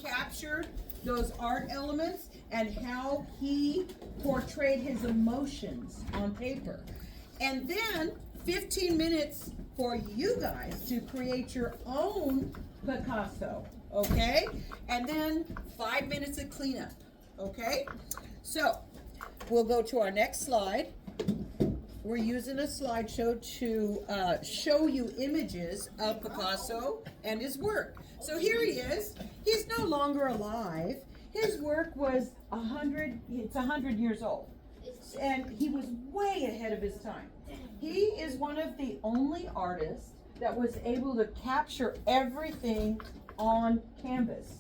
captured those art elements and how he portrayed his emotions on paper. And then 15 minutes for you guys to create your own Picasso, okay? And then 5 minutes of cleanup, okay? So we'll go to our next slide. We're using a slideshow to show you images of Picasso and his work. So here he is. He's no longer alive. His work was 100 years old. And he was way ahead of his time. He is one of the only artists that was able to capture everything on canvas.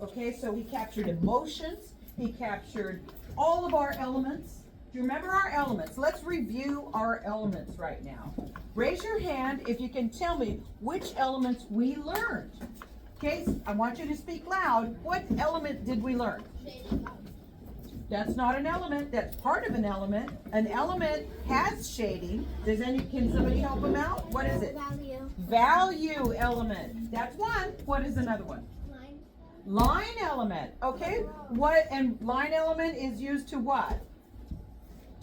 Okay, so he captured emotions. He captured all of our elements. Do you remember our elements? Let's review our elements right now. Raise your hand if you can tell me which elements we learned. Okay, I want you to speak loud. What element did we learn? That's not an element. That's part of an element. An element has shading. Can somebody help him out? What is it? Value. Value element. That's one. What is another one? Line. Line element. Okay. And line element is used to what?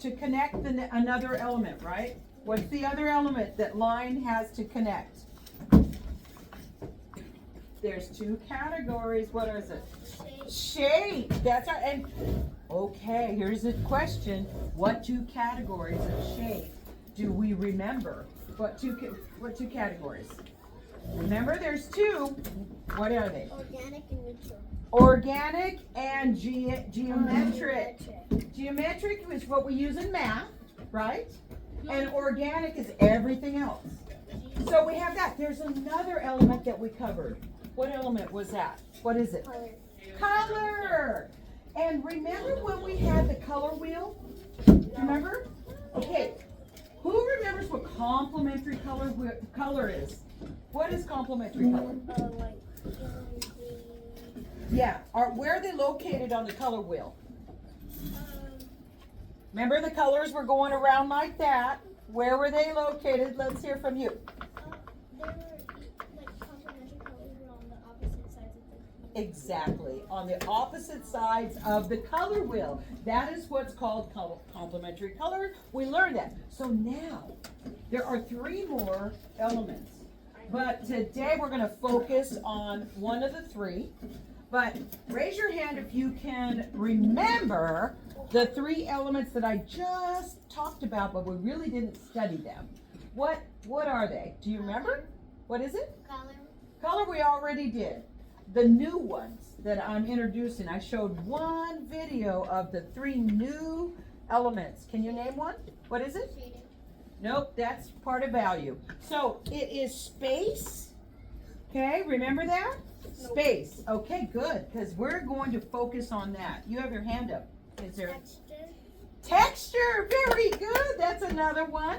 To connect another element, right? What's the other element that line has to connect? There's two categories. What is it? Shape. That's our, and okay, here's a question. What two categories of shape do we remember? What two categories? Remember, there's two. What are they? Organic and neutral. Organic and geometric. Geometric is what we use in math, right? And organic is everything else. So we have that. There's another element that we covered. What element was that? What is it? Color. Color. And remember when we had the color wheel? Do you remember? Okay. Who remembers what complementary color is? What is complementary color? Like Yeah. Where are they located on the color wheel? Remember the colors were going around like that. Where were they located? Let's hear from you. they were like complementary colors were on the opposite sides of the. Exactly. On the opposite sides of the color wheel. That is what's called complementary color. We learned that. So now there are 3 more elements. But today we're going to focus on one of the 3. But raise your hand if you can remember the 3 elements that I just talked about, but we really didn't study them. What are they? Do you remember? What is it? Color. Color we already did. The new ones that I'm introducing, I showed one video of the 3 new elements. Can you name one? What is it? Shading. Nope, that's part of value. So it is space. Okay, remember that? Nope. Space. Okay, good, because we're going to focus on that. You have your hand up. Is there Texture. texture? Very good. That's another one.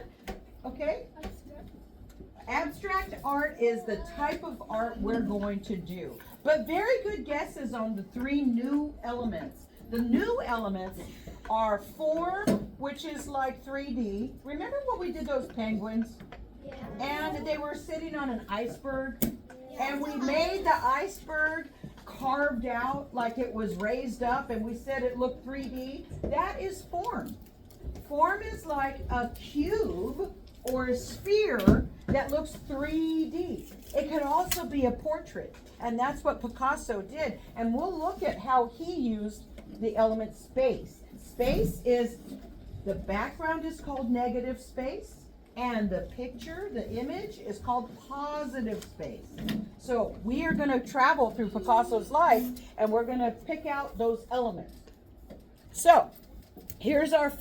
Okay. Abstract art is the type of art we're going to do. But very good guesses on the 3 new elements. The new elements are form, which is like 3D. Remember when we did those penguins? Yeah. And they were sitting on an iceberg? Yeah. And we made the iceberg carved out like it was raised up, and we said it looked 3D. That is form. Form is like a cube or a sphere that looks 3D. It could also be a portrait, and that's what Picasso did. And we'll look at how he used the element space. Space is, the background is called negative space, and the picture, the image, is called positive space. So we are going to travel through Picasso's life, and we're going to pick out those elements. So here's our first